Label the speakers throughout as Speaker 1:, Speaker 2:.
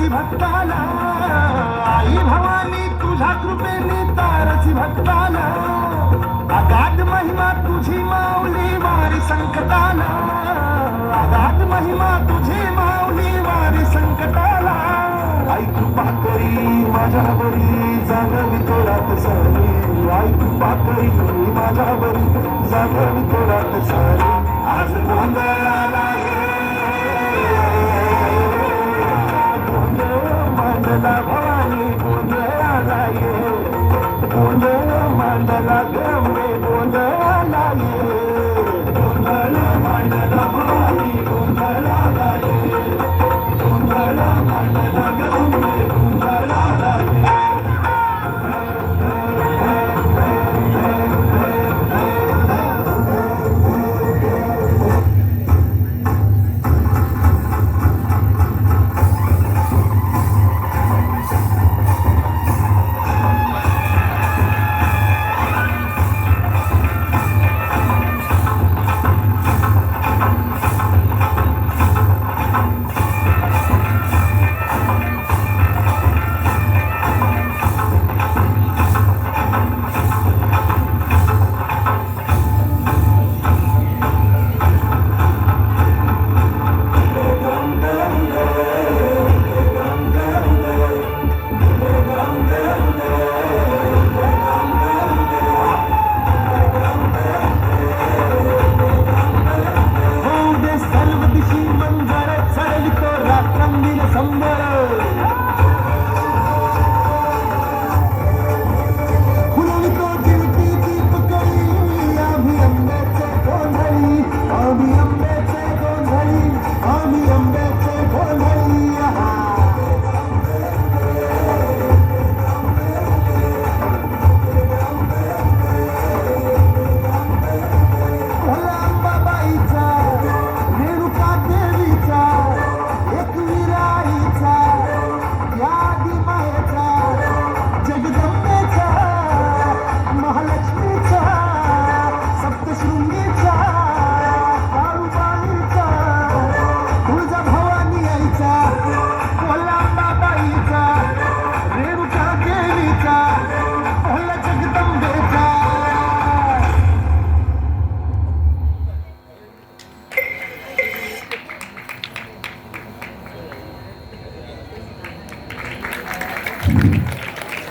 Speaker 1: भक्ताला आई भवानी तुझ्या कृपेने तारसी भक्ताला अगाध महिमा तुझी माऊली वारी संकटाला अगाध महिमा तुझी माऊली वारी संकटाला आई कृपा करी माझ्यावरी जागवी तोरात सारी आई कृपा करी माझ्यावरी जागवी तोरात सारी आज गोंधळाला मांडला भवानी गोंधळाला ये गोंधळ मांडला गंगे गोंधळाला ये गोंधळ मांडला भवानी गोंधळाला ये गोंधळ मांडला गंगे गोंधळाला ये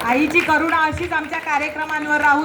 Speaker 2: आईची करुणा अशीच आमच्या कार्यक्रमांवर राहू